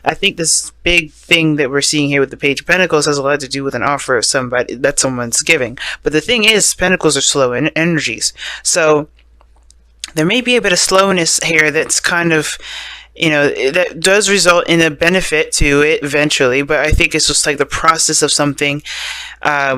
I think this big thing that we're seeing here with the Page of Pentacles has a lot to do with an offer of somebody that someone's giving. But the thing is, Pentacles are slow energies. So there may be a bit of slowness here that's kind of, that does result in a benefit to it eventually, but I think it's just like the process of something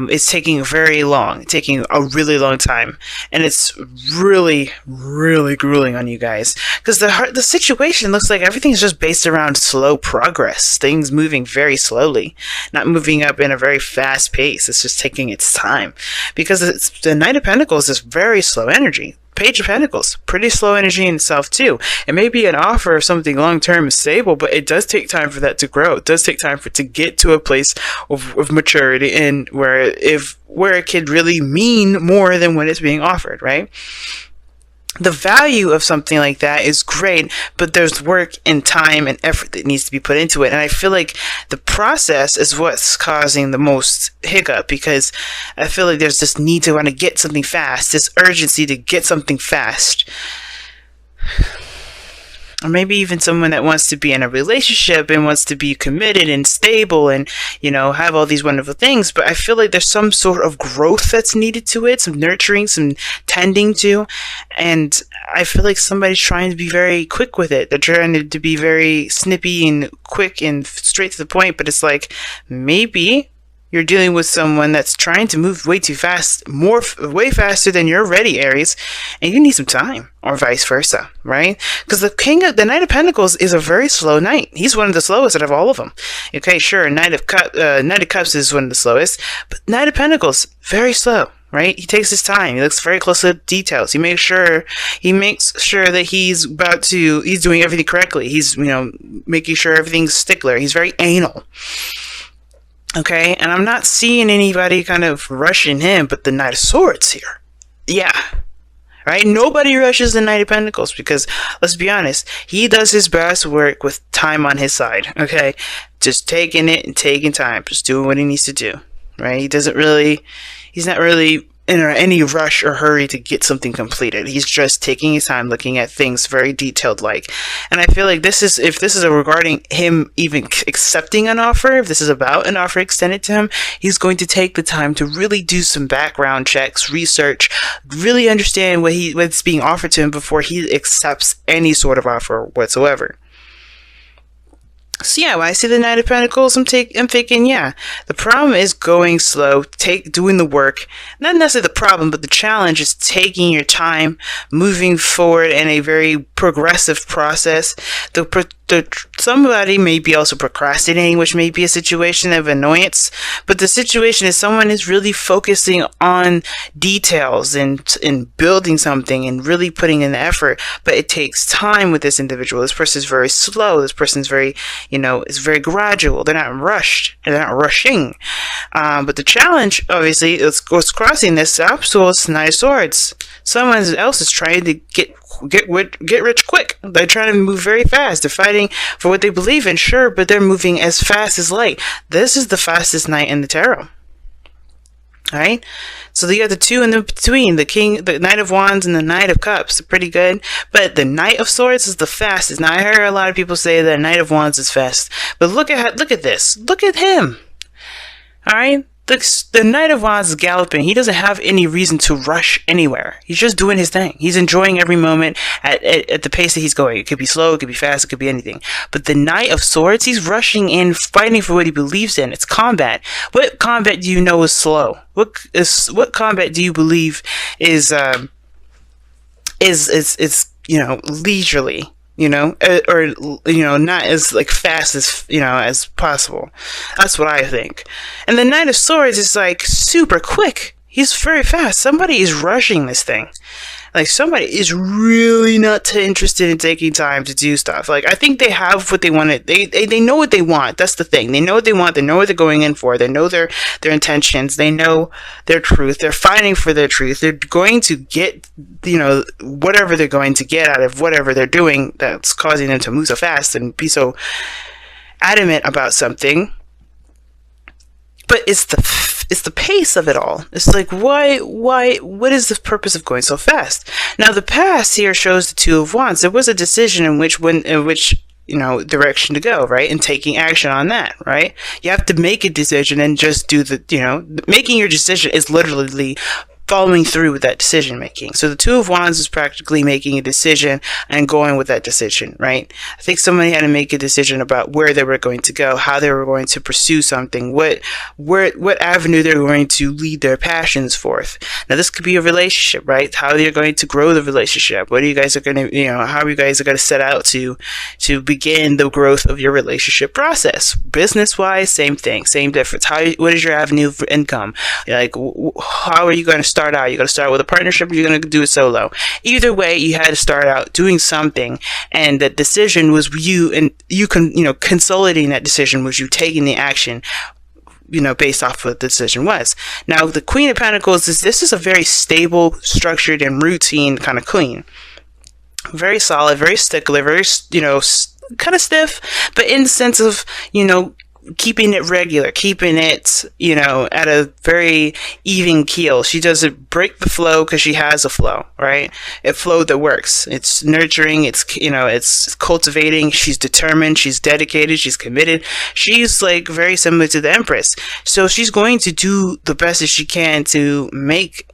is taking taking a really long time, and it's really, really grueling on you guys, because the situation looks like everything's just based around slow progress, things moving very slowly, not moving up in a very fast pace. It's just taking its time, because the Knight of Pentacles is very slow energy. Page of Pentacles, pretty slow energy in itself too. It may be an offer of something long-term and stable, but it does take time for that to grow. It does take time for it to get to a place of maturity, and where it could really mean more than when it's being offered, right? The value of something like that is great, but there's work and time and effort that needs to be put into it. And I feel like the process is what's causing the most hiccup, because I feel like there's this need to want to get something fast, this urgency to get something fast. Or maybe even someone that wants to be in a relationship and wants to be committed and stable and, have all these wonderful things. But I feel like there's some sort of growth that's needed to it, some nurturing, some tending to. And I feel like somebody's trying to be very quick with it. They're trying to be very snippy and quick and straight to the point. But it's like, maybe you're dealing with someone that's trying to move way too fast, way faster than you're ready, Aries, and you need some time, or vice versa, right? Because the Knight of Pentacles is a very slow knight. He's one of the slowest out of all of them. Okay, sure, Knight of Cups is one of the slowest, but Knight of Pentacles, very slow. Right? He takes his time. He looks very close to details. He makes sure that he's doing everything correctly. He's, making sure everything's stickler. He's very anal. Okay, and I'm not seeing anybody kind of rushing him, but the Knight of Swords here. Yeah. Right? Nobody rushes the Knight of Pentacles, because, let's be honest, he does his best work with time on his side. Okay? Just taking it and taking time. Just doing what he needs to do. Right? He's not really in any rush or hurry to get something completed. He's just taking his time, looking at things very detailed like. And I feel like if this is regarding him even accepting an offer, if this is about an offer extended to him, he's going to take the time to really do some background checks, research, really understand what's being offered to him before he accepts any sort of offer whatsoever. So yeah, when I see the Knight of Pentacles, I'm thinking, yeah, the problem is going slow, doing the work. Not necessarily the problem, but the challenge is taking your time, moving forward in a very progressive process. Somebody may be also procrastinating, which may be a situation of annoyance, but the situation is someone is really focusing on details and building something and really putting in the effort, but it takes time with this individual. This person is very slow. This person's very, is very gradual. They're not rushed. They're not rushing. But the challenge, obviously, is crossing this obstacle is Knight of Swords. Someone else is trying to get rich quick. They're trying to move very fast. They're fighting for what they believe in, sure, but they're moving as fast as light. This is the fastest knight in the tarot. Alright? So you have the two in the between, the Knight of Wands and the Knight of Cups. They're pretty good. But the Knight of Swords is the fastest. Now I hear a lot of people say that Knight of Wands is fast. But look at this. Look at him. Alright? The Knight of Wands is galloping. He doesn't have any reason to rush anywhere. He's just doing his thing. He's enjoying every moment at the pace that he's going. It could be slow, it could be fast, it could be anything. But the Knight of Swords, he's rushing in, fighting for what he believes in. It's combat. What combat do you know is slow? What combat do you believe is leisurely? Not as fast as possible. That's what I think. And the Knight of Swords is super quick. He's very fast. Somebody is rushing this thing. Somebody is really not interested in taking time to do stuff. I think they have what they wanted. They know what they want. That's the thing. They know what they want. They know what they're going in for. They know their intentions. They know their truth. They're fighting for their truth. They're going to get, whatever they're going to get out of whatever they're doing that's causing them to move so fast and be so adamant about something. But it's the pace of it all. It's why, what is the purpose of going so fast? Now, the past here shows the Two of Wands. There was a decision in which direction to go, right? And taking action on that, right? You have to make a decision and just do making your decision is literally following through with that decision making. So the Two of Wands is practically making a decision and going with that decision, right? I think somebody had to make a decision about where they were going to go, how they were going to pursue something, what avenue they're going to lead their passions forth. Now this could be a relationship, right? How you're going to grow the relationship. What are you guys are going to, how you guys are going to set out to begin the growth of your relationship process. Business wise, same thing, same difference. What is your avenue for income? Like, how are you going to start out? You're going to start with a partnership, or you're going to do it solo. Either way, you had to start out doing something, and that decision was you, and you can, consolidating that decision was you taking the action, based off what the decision was. Now, the Queen of Pentacles this is a very stable, structured, and routine kind of queen. Very solid, very stickler, very, kind of stiff, but in the sense of, keeping it regular, keeping it, at a very even keel. She doesn't break the flow because she has a flow, right? A flow that works. It's nurturing, it's cultivating. She's determined, she's dedicated, she's committed. She's like very similar to the Empress. So she's going to do the best that she can to make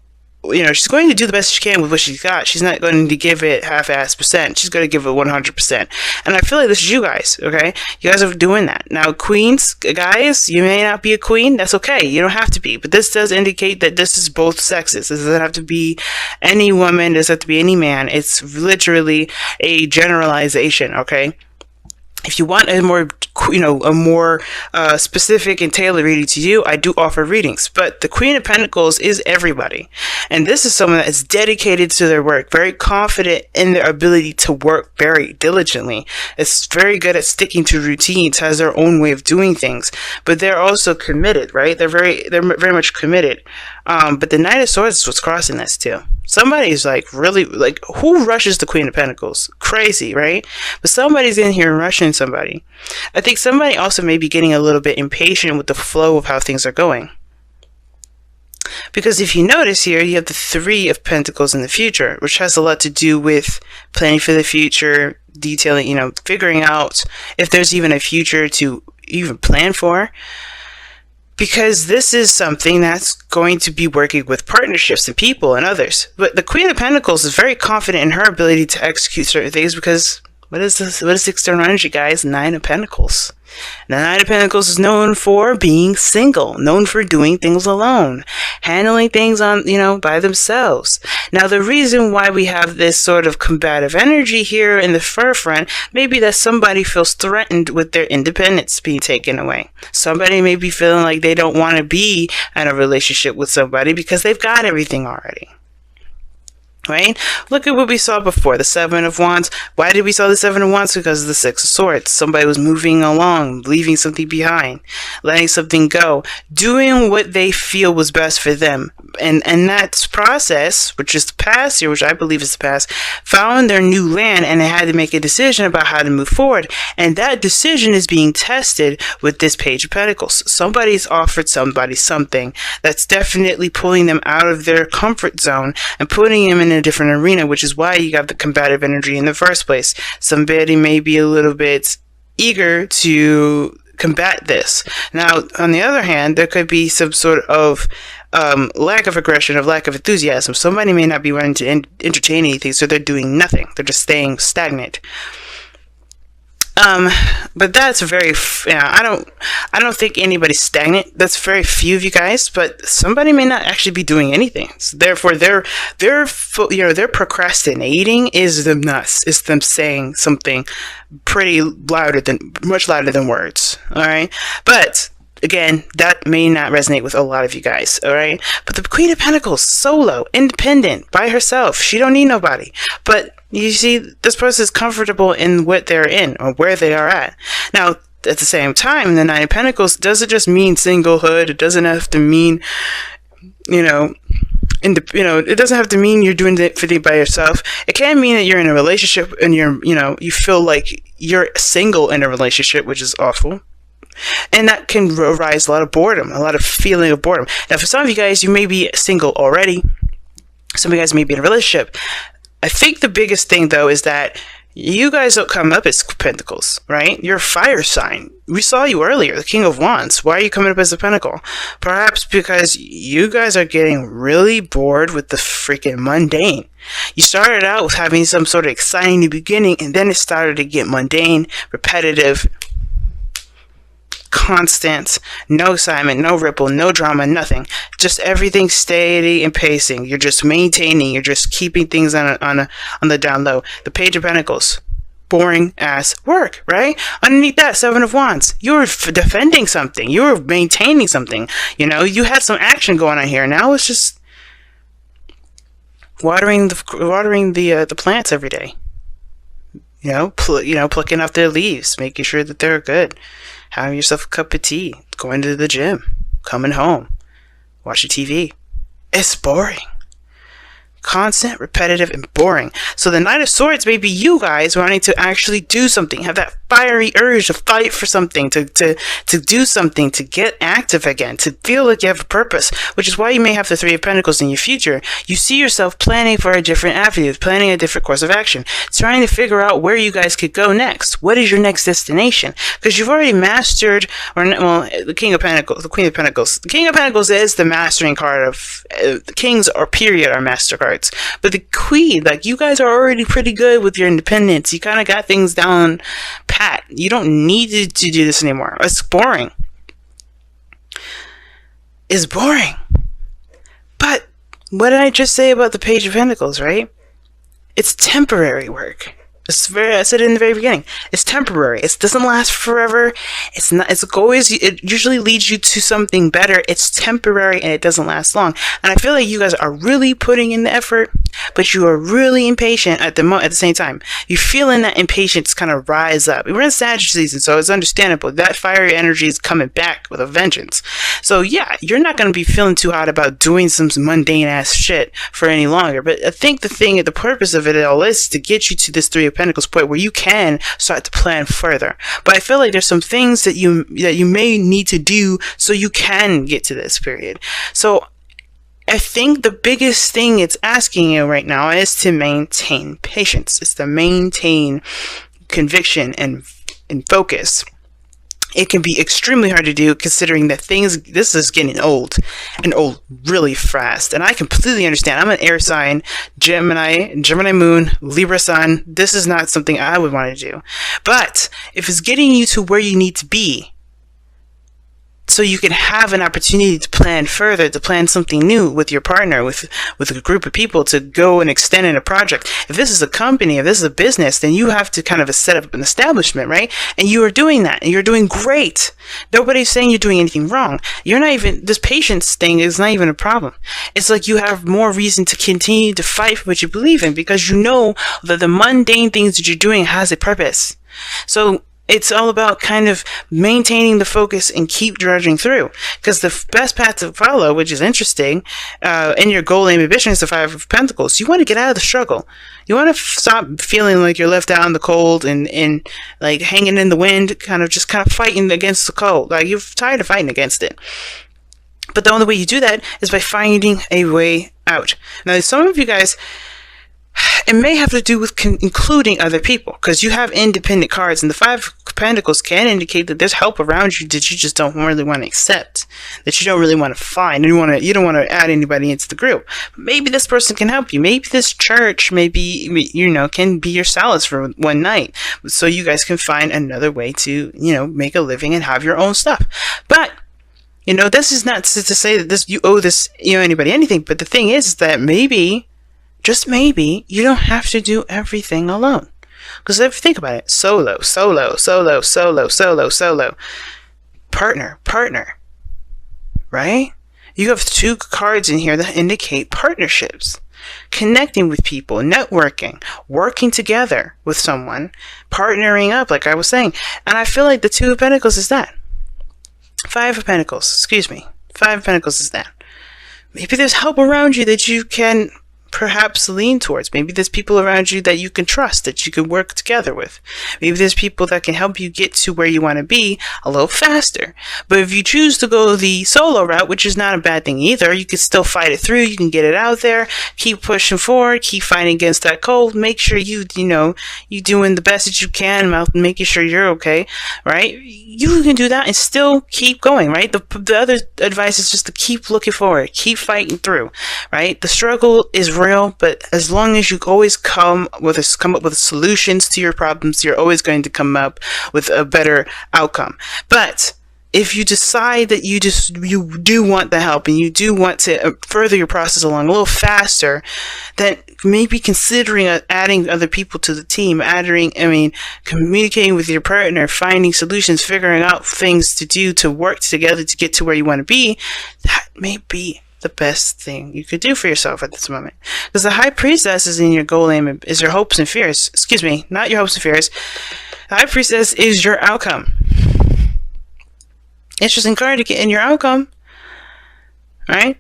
she's going to do the best she can with what she's got. She's not going to give it half-ass percent. She's going to give it 100%. And I feel like this is you guys, okay? You guys are doing that. Now, queens, guys, you may not be a queen. That's okay. You don't have to be. But this does indicate that this is both sexes. This doesn't have to be any woman. It doesn't have to be any man. It's literally a generalization, okay? If you want a more specific and tailored reading to you, I do offer readings. But the Queen of Pentacles is everybody. And this is someone that is dedicated to their work, very confident in their ability to work very diligently. It's very good at sticking to routines, has their own way of doing things. But they're also committed, right? They're very much committed. But the Knight of Swords is what's crossing this too. Somebody's really, who rushes the Queen of Pentacles? Crazy, right? But somebody's in here rushing somebody. I think somebody also may be getting a little bit impatient with the flow of how things are going. Because if you notice here, you have the Three of Pentacles in the future, which has a lot to do with planning for the future, detailing, figuring out if there's even a future to even plan for. Because this is something that's going to be working with partnerships and people and others. But the Queen of Pentacles is very confident in her ability to execute certain things because what is this? What is external energy, guys? Nine of Pentacles. The Nine of Pentacles is known for being single, known for doing things alone, handling things by themselves. Now, the reason why we have this sort of combative energy here in the forefront may be that somebody feels threatened with their independence being taken away. Somebody may be feeling like they don't want to be in a relationship with somebody because they've got everything already. Right? Look at what we saw before, the Seven of Wands. Why did we saw the Seven of Wands? Because of the Six of Swords. Somebody was moving along, leaving something behind, letting something go, doing what they feel was best for them. And that process, which is the past here, which I believe is the past, found their new land and they had to make a decision about how to move forward. And that decision is being tested with this Page of Pentacles. Somebody's offered somebody something that's definitely pulling them out of their comfort zone and putting them in a different arena, which is why you got the combative energy in the first place. Somebody may be a little bit eager to combat this. Now, on the other hand, there could be some sort of lack of aggression, of lack of enthusiasm. Somebody may not be wanting to entertain anything, so they're doing nothing. They're just staying stagnant. But that's very, I don't think anybody's stagnant. That's very few of you guys, but somebody may not actually be doing anything. So therefore, their procrastinating is them saying something much louder than words. All right. But again, that may not resonate with a lot of you guys, all right? But the Queen of Pentacles, solo, independent, by herself. She don't need nobody. But you see, this person is comfortable in what they're in or where they are at. Now, at the same time, the Nine of Pentacles doesn't just mean singlehood. It doesn't have to mean, it doesn't have to mean you're doing everything by yourself. It can mean that you're in a relationship and you feel like you're single in a relationship, which is awful. And that can arise a lot of boredom, a lot of feeling of boredom. Now, for some of you guys, you may be single already. Some of you guys may be in a relationship. I think the biggest thing, though, is that You guys don't come up as pentacles, right? You're a fire sign. We saw you earlier, the King of Wands. Why are you coming up as a pentacle? Perhaps because you guys are getting really bored with the freaking mundane. You started out with having some sort of exciting new beginning, and then it started to get mundane, repetitive, constant, no excitement, no ripple, no drama, nothing. Just everything steady and pacing. You're just maintaining. You're just keeping things on the down low. The Page of Pentacles, boring ass work, right? Underneath that, Seven of Wands, you're defending something. You're maintaining something. You know, you had some action going on here. Now it's just watering the plants every day. Plucking off their leaves, making sure that they're good. Having yourself a cup of tea, going to the gym, coming home, watching TV. It's boring. Constant, repetitive, and boring. So the Knight of Swords may be you guys wanting to actually do something, have that fiery urge to fight for something, to do something, to get active again, to feel like you have a purpose, which is why you may have the Three of Pentacles in your future. You see yourself planning for a different avenue, planning a different course of action, trying to figure out where you guys could go next. What is your next destination? Because you've already mastered, the King of Pentacles, the Queen of Pentacles. The King of Pentacles is the mastering card of, the Kings are master cards. But the Queen, like, you guys are already pretty good with your independence. You kind of got things down pat. You don't need to do this anymore. It's boring. It's boring. But what did I just say about the Page of Pentacles, right? It's temporary work. I said it in the very beginning. It's temporary. It doesn't last forever. It usually leads you to something better. It's temporary and it doesn't last long. And I feel like you guys are really putting in the effort, but you are really impatient at the same time. You're feeling that impatience kind of rise up. We're in Sagittarius season, so it's understandable. That fiery energy is coming back with a vengeance. So yeah, you're not going to be feeling too hot about doing some mundane ass shit for any longer. But I think the purpose of it all is to get you to this Three of Pentacles point where you can start to plan further. But I feel like there's some things that you may need to do so you can get to this period. So I think the biggest thing it's asking you right now is to maintain patience. It's to maintain conviction and focus. It can be extremely hard to do considering that this is getting old and old really fast. And I completely understand. I'm an air sign, Gemini moon, Libra sun. This is not something I would want to do. But if it's getting you to where you need to be, so you can have an opportunity to plan further, to plan something new with your partner, with a group of people, to go and extend in a project. If this is a company, if this is a business, then you have to kind of set up an establishment, right? And you are doing that, and you're doing great. Nobody's saying you're doing anything wrong. This patience thing is not even a problem. It's like you have more reason to continue to fight for what you believe in, because you know that the mundane things that you're doing has a purpose. So it's all about kind of maintaining the focus and keep drudging through. Because the best path to follow, which is interesting, in your goal and ambition is the Five of Pentacles. You want to get out of the struggle. You want to stop feeling like you're left out in the cold and like hanging in the wind, kind of fighting against the cold. Like, you're tired of fighting against it. But the only way you do that is by finding a way out. Now, some of you guys, it may have to do with including other people, because you have independent cards, and the Five of Pentacles can indicate that there's help around you that you just don't really want to accept, that you don't really want to find, and you don't want to add anybody into the group. Maybe this person can help you. Maybe this church, can be your solace for one night, so you guys can find another way to, make a living and have your own stuff. But this is not to say that you owe anybody anything. But the thing is that maybe, just maybe, you don't have to do everything alone. Because if you think about it, solo, partner, right? You have two cards in here that indicate partnerships. Connecting with people, networking, working together with someone, partnering up, like I was saying. And I feel like the Two of Pentacles is that. Five of Pentacles is that. Maybe there's help around you that you can perhaps lean towards. Maybe there's people around you that you can trust, that you can work together with. Maybe there's people that can help you get to where you want to be a little faster. But if you choose to go the solo route, which is not a bad thing either, you can still fight it through. You can get it out there, keep pushing forward, keep fighting against that cold. Make sure you doing the best that you can, making sure you're okay, right? You can do that and still keep going, right? The other advice is just to keep looking forward, keep fighting through, right? The struggle is real, but as long as you always come up with solutions to your problems, you're always going to come up with a better outcome. But if you decide that you do want the help and you do want to further your process along a little faster, then maybe considering adding other people to the team, communicating with your partner, finding solutions, figuring out things to do to work together to get to where you want to be, that may be the best thing you could do for yourself at this moment. Because the High Priestess is in your goal aim, is your hopes and fears. Excuse me, not your hopes and fears. The High Priestess is your outcome. Interesting card to get in your outcome, right?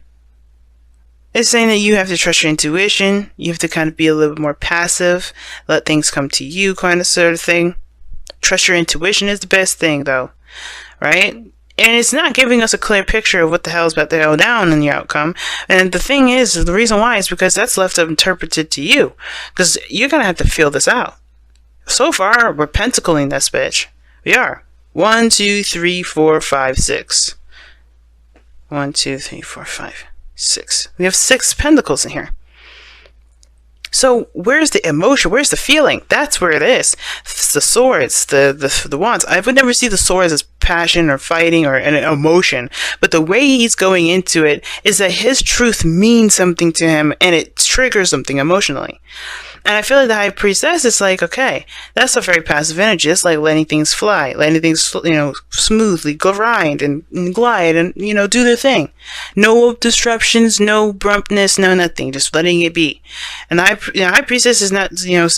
It's saying that you have to trust your intuition. You have to kind of be a little bit more passive, let things come to you, kind of sort of thing. Trust your intuition is the best thing, though, right? And it's not giving us a clear picture of what the hell is about to go down in your outcome. And the thing is, the reason why is because that's left interpreted to you, because you're gonna have to feel this out. So far, we're pentacling this bitch. We are. 1, 2, 3, 4, 5, 6. 1, 2, 3, 4, 5, 6. We have 6 pentacles in here. So where's the emotion? Where's the feeling? That's where it is. It's the swords, the wands. I would never see the swords as passion or fighting or an emotion. But the way he's going into it is that his truth means something to him and it triggers something emotionally. And I feel like the High Priestess is like, okay, that's a very passive energy. It's like letting things fly, letting things, smoothly grind and glide and, do their thing. No disruptions, no brumpness, no nothing. Just letting it be. And the High Priestess is not,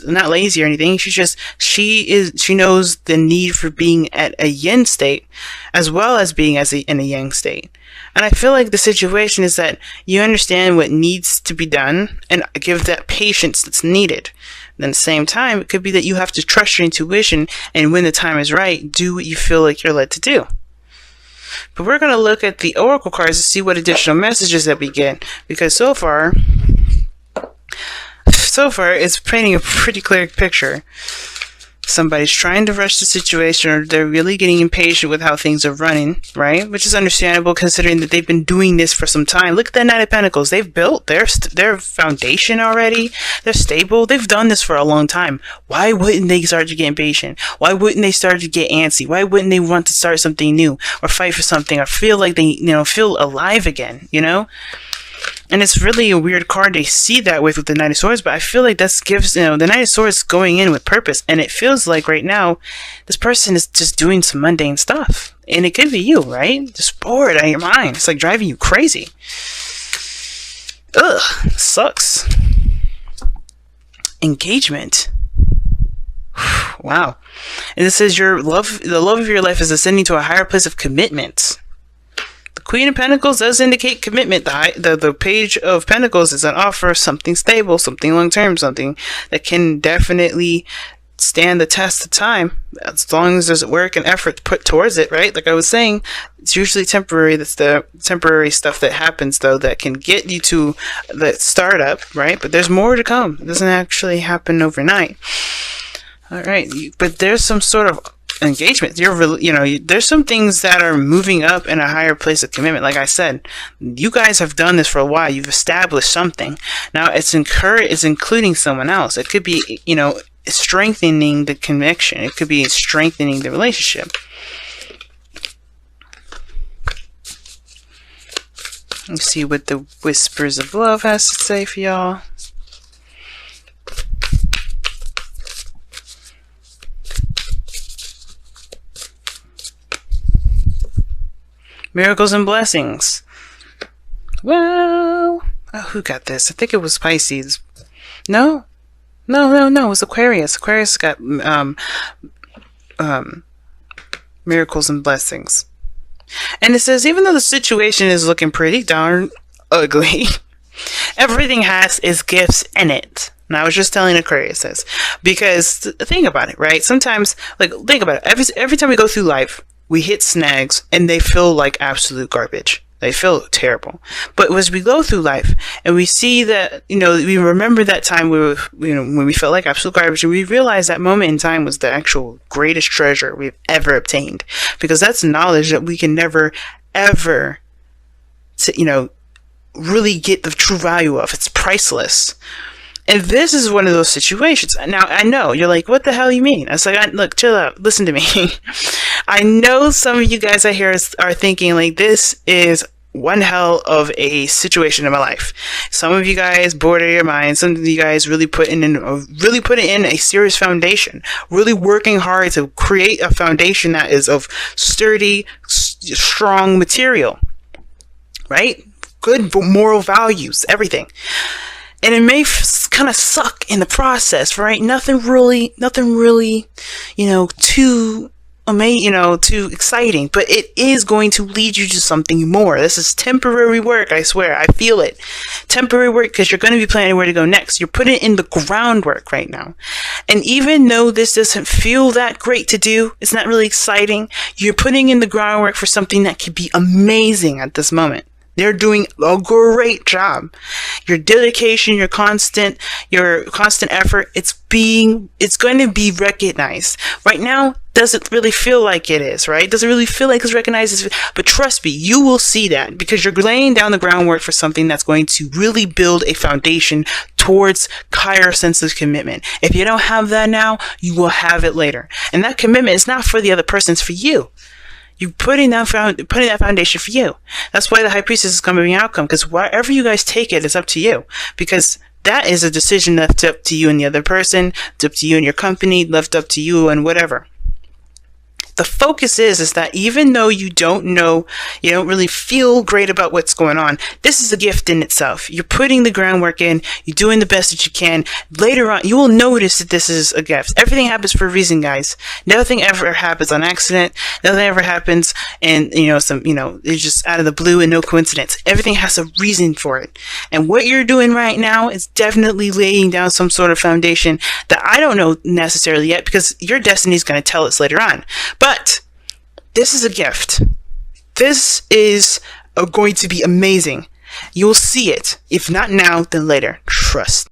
not lazy or anything. She knows the need for being at a yin state as well as being in a yang state. And I feel like the situation is that you understand what needs to be done and give that patience that's needed. And at the same time, it could be that you have to trust your intuition and when the time is right, do what you feel like you're led to do. But we're going to look at the oracle cards to see what additional messages that we get. Because so far, it's painting a pretty clear picture. Somebody's trying to rush the situation, or they're really getting impatient with how things are running, right? Which is understandable considering that they've been doing this for some time. Look at the Knight of Pentacles. They've built their foundation already. They're stable. They've done this for a long time. Why wouldn't they start to get impatient? Why wouldn't they start to get antsy? Why wouldn't they want to start something new or fight for something or feel like they, feel alive again, And it's really a weird card to see that with the Knight of Swords, but I feel like that gives, the Knight of Swords going in with purpose, and it feels like right now, this person is just doing some mundane stuff. And it could be you, right? Just bored out of your mind. It's like driving you crazy. Ugh, sucks. Engagement. Wow. And it says the love of your life is ascending to a higher place of commitment. Queen of Pentacles does indicate commitment. The Page of Pentacles is an offer of something stable, something long-term, something that can definitely stand the test of time, as long as there's work and effort put towards it, right? Like I was saying, it's usually temporary. That's the temporary stuff that happens, though, that can get you to the startup, right? But there's more to come. It doesn't actually happen overnight. All right, but there's some sort of engagement. There's some things that are moving up in a higher place of commitment. Like I said, you guys have done this for a while. You've established something. Now it's including someone else. It could be, strengthening the connection. It could be strengthening the relationship. Let's see what the Whispers of Love has to say for y'all. Miracles and blessings. Well, who got this? I think it was Pisces. No. It was Aquarius. Aquarius got miracles and blessings. And it says, even though the situation is looking pretty darn ugly, Everything has its gifts in it. And I was just telling Aquarius this because think about it, right? Sometimes, like, think about it. Every time we go through life, we hit snags and they feel like absolute garbage. They feel terrible. But as we go through life and we see that, we remember that time when we felt like absolute garbage, and we realize that moment in time was the actual greatest treasure we've ever obtained, because that's knowledge that we can never, ever, really get the true value of. It's priceless. And this is one of those situations. Now, I know you're like, what the hell you mean? I was like, look, chill out. Listen to me. I know some of you guys out here are thinking like, this is one hell of a situation in my life. Some of you guys bored out of your mind. Some of you guys really put in a serious foundation, really working hard to create a foundation that is of sturdy, strong material, right? Good moral values, everything. And it may kind of suck in the process, right? Nothing really, too exciting, but it is going to lead you to something more. This is temporary work, I swear. I feel it. Temporary work, because you're going to be planning where to go next. You're putting in the groundwork right now. And even though this doesn't feel that great to do, it's not really exciting, you're putting in the groundwork for something that could be amazing at this moment. They're doing a great job. Your dedication, your constant effort, it's going to be recognized. Right now, doesn't really feel like it is, right? Doesn't really feel like it's recognized. But trust me, you will see that, because you're laying down the groundwork for something that's going to really build a foundation towards higher sense of commitment. If you don't have that now, you will have it later. And that commitment is not for the other person, it's for you. You're putting that foundation for you. That's why the High Priestess is going to be an outcome, because wherever you guys take it is up to you, because that is a decision left up to you and the other person, it's up to you and your company, left up to you and whatever. The focus is that even though you don't know, you don't really feel great about what's going on, this is a gift in itself. You're putting the groundwork in, you're doing the best that you can. Later on, you will notice that this is a gift. Everything happens for a reason, guys. Nothing ever happens on accident. Nothing ever happens and, it's just out of the blue and no coincidence. Everything has a reason for it. And what you're doing right now is definitely laying down some sort of foundation that I don't know necessarily yet, because your destiny is going to tell us later on. But this is a gift. This is going to be amazing. You'll see it. If not now, then later. Trust.